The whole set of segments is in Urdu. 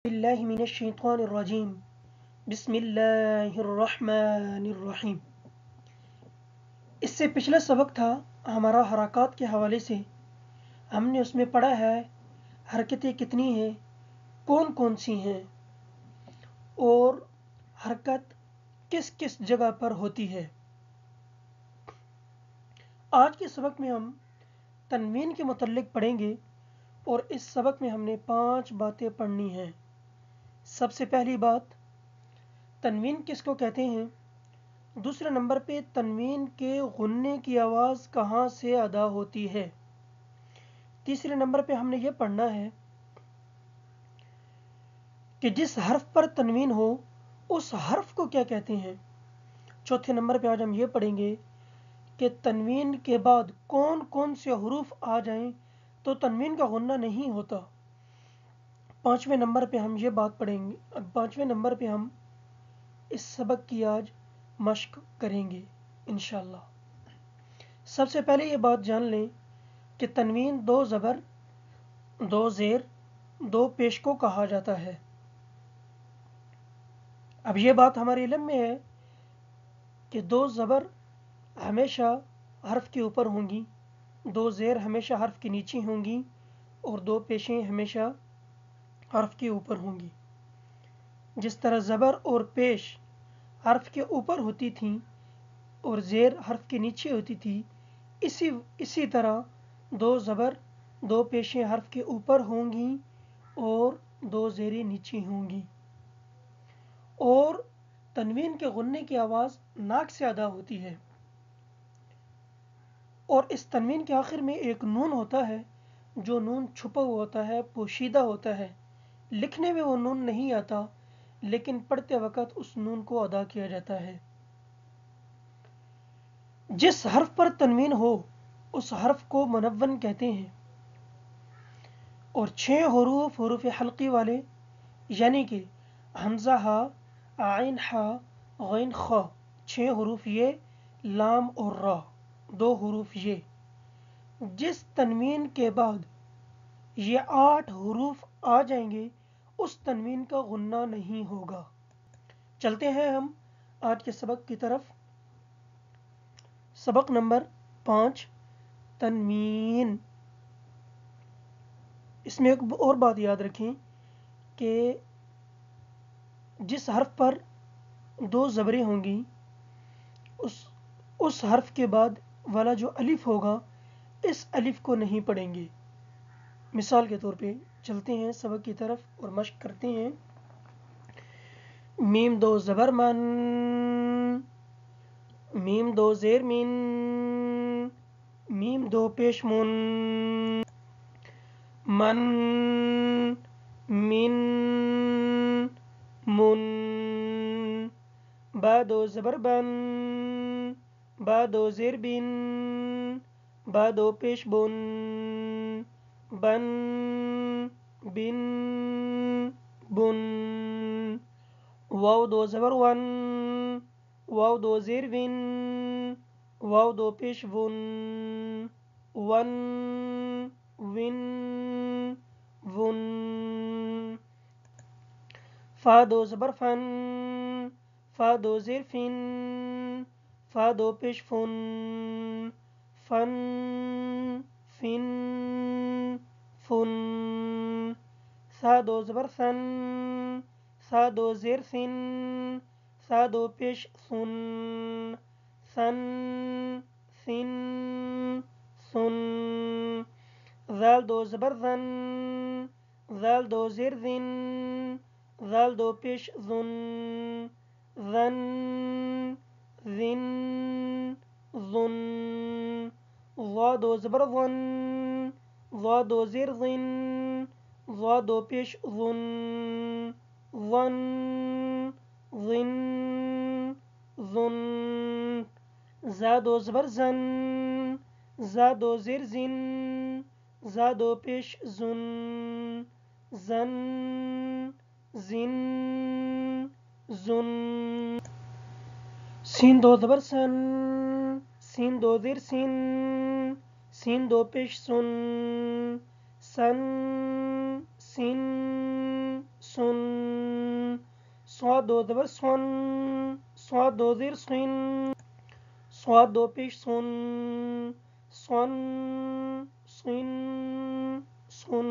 باللہ من الشیطان الرجیم بسم اللہ الرحمن الرحیم۔ اس سے پچھلا سبق تھا ہمارا حرکات کے حوالے سے۔ ہم نے اس میں پڑھا ہے حرکتیں کتنی ہیں، کون کون سی ہیں اور حرکت کس کس جگہ پر ہوتی ہے۔ آج کے سبق میں ہم تنوین کے متعلق پڑھیں گے اور اس سبق میں ہم نے 5 باتیں پڑھنی ہیں۔ سب سے پہلی بات، تنوین کس کو کہتے ہیں۔ دوسرے نمبر پہ تنوین کے غننے کی آواز کہاں سے ادا ہوتی ہے۔ تیسرے نمبر پہ ہم نے یہ پڑھنا ہے کہ جس حرف پر تنوین ہو اس حرف کو کیا کہتے ہیں۔ چوتھے نمبر پہ آج ہم یہ پڑھیں گے کہ تنوین کے بعد کون کون سے حروف آ جائیں تو تنوین کا غنہ نہیں ہوتا۔ پانچویں نمبر پہ ہم یہ بات پڑھیں گے، پانچویں نمبر پہ ہم اس سبق کی آج مشق کریں گے انشاءاللہ۔ سب سے پہلے یہ بات جان لیں کہ تنوین 2 زبر، 2 زیر، 2 پیش کو کہا جاتا ہے۔ اب یہ بات ہمارے علم میں ہے کہ 2 زبر ہمیشہ حرف کے اوپر ہوں گی، 2 زیر ہمیشہ حرف کے نیچے ہوں گی اور 2 پیشیں ہمیشہ حرف کے اوپر ہوں گی۔ جس طرح زبر اور پیش حرف کے اوپر ہوتی تھیں اور زیر حرف کے نیچے ہوتی تھی، اسی طرح 2 زبر، 2 پیشیں حرف کے اوپر ہوں گی اور 2 زیریں نیچے ہوں گی۔ اور تنوین کے غننے کی آواز ناک سے ادا ہوتی ہے اور اس تنوین کے آخر میں ایک نون ہوتا ہے، جو نون چھپا ہوا ہوتا ہے، پوشیدہ ہوتا ہے۔ لکھنے میں وہ نون نہیں آتا لیکن پڑھتے وقت اس نون کو ادا کیا جاتا ہے۔ جس حرف پر تنوین ہو اس حرف کو منون کہتے ہیں اور 6 حروف حروف حلقی والے یعنی کہ حمزہ ہا، عین ہا، غین خا، 6 حروف یہ، لام اور را 2 حروف یہ، جس تنوین کے بعد یہ 8 حروف آ جائیں گے اس تنوین کا غنہ نہیں ہوگا۔ چلتے ہیں ہم آج کے سبق کی طرف۔ سبق نمبر 5، تنوین۔ اس میں ایک اور بات یاد رکھیں کہ جس حرف پر 2 زبریں ہوں گی اس حرف کے بعد والا جو الف ہوگا اس الف کو نہیں پڑھیں گے۔ مثال کے طور پہ چلتے ہیں سبق کی طرف اور مشق کرتے ہیں۔ میم 2 زبر من، میم 2 زیر من، میم 2 پیش من، من، من، من، با 2 زبر بن، با 2 زیر بن، با 2 پیش بن، بن، بن، بن، واو 2 زبر ون، واو 2 زیر ون، واو 2 پیش ون، ون، ون، ون، فا 2 زبر فن، فا 2 زیر فن، فا 2 پیش فن، فن، فن، فن، سا 2 زبر سن، سا 2 زیر سن، سا 2 پیش سن، سن، سن، سن، زال 2 زبر زن، زال 2 زیر زن، زال 2 پیش زن، زن، زن، زن، ضا 2 زبر ظن، ضا 2 زیر ظن، ضا 2 پیش ظن، ظن، ظن، ظن، زا 2 زبر زن، زا 2 زیر زن، زا 2 پیش زن، زن، زن، زن، سین 2 زبر سن، سین 2 زیر سن، سین 2 پیش سن، سن، سن، سن، صاد دو زبر سون، صاد دو زیر صین، صاد دو پیش سون، صن صین صن.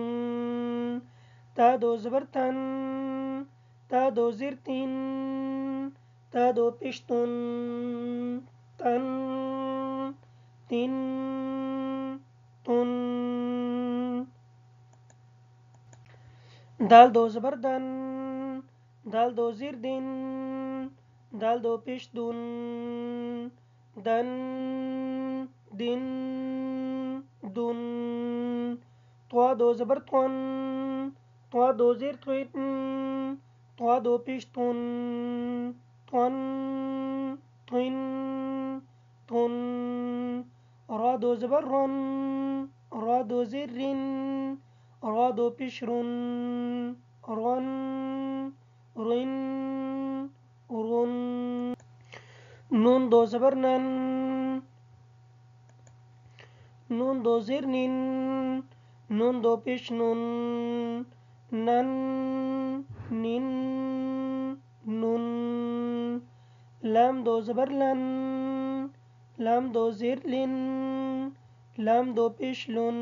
تا دو زبر تن، تا دو زیر تین، تا دو پیش تن، تن تین تن. دال دو زبر دن، دال دو زیر دین، دال دو پیش دون، دن دین دون. طوا دو زبر طون، طوا دو زیر طویتن، طوا دو پیش تون، طون طوین طون. را دو زبر رن، را دو زیر رین، را دو پیش رون، رون رین رون. نون دو زبر نن، نون دو زیر نین، نون دو پیش نون، نن نین نون. لام دو زبر لن، لام دو زیر لین، لام دو پیش لون،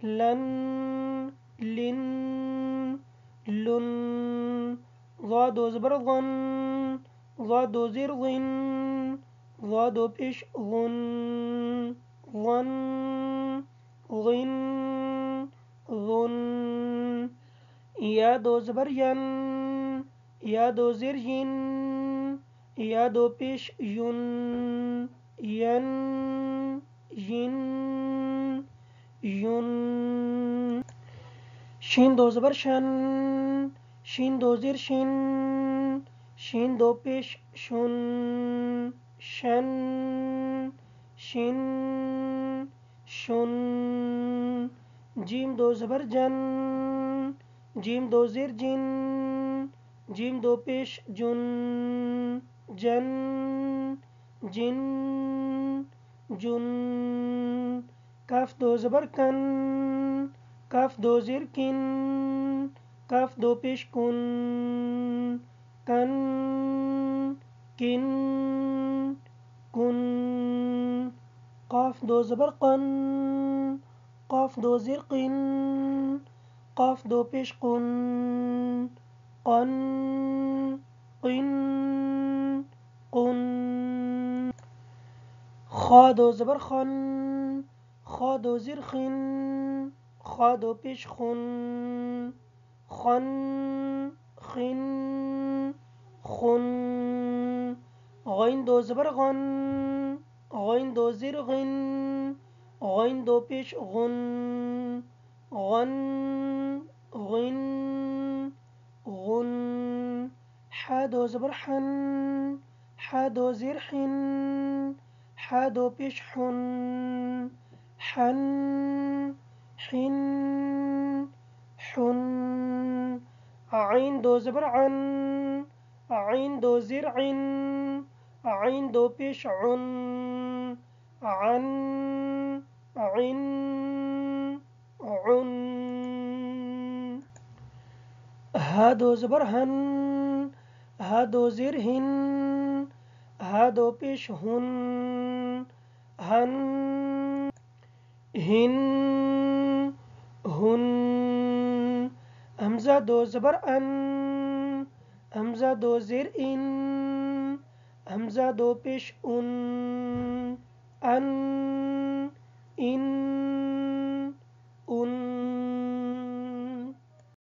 لن لین لون. ضا دو زبر ظن، ضا دو زیر ظن، ضا دو پیش ظن، ظن ظن ظن. یا دو زبر ین، یا دو زیر ین، یا دو پیش یون، ین ین یون. شین دو زبر شن، شین دو زیر شین، شین دو پیش شون، شن شین شون. جیم دو زبر جن، جیم دو زیر جن، جیم دو پیش جن، جن جن جن. کاف دو زبر کن، کاف دو زیر کن، کاف دو پیش کن، کن کن کن. قاف دو زبر قن، قاف دو زیر قن، قاف دو پیش قن، قن قن قن. خا دو زبر خن، خا دو زیر خن، خا دو پیش خن، خن خن خن. غین دو زبر غن، غین دو زیر غن، غین دو پیش غن، غن غن غن. حا دو زبر حن، حا دو زیر حن، حا دو پیش حن، حن حن حن. عین دو زبر عن، عین دو زیر عن، عین دو پیش عن، عن عن عن. ها دو زبر هن، ها دو زیر هن، ها دو پیش هن، هن هن هن. همزه دو زبر ان، همزه دو زیر این، همزه دو پیش اون، ان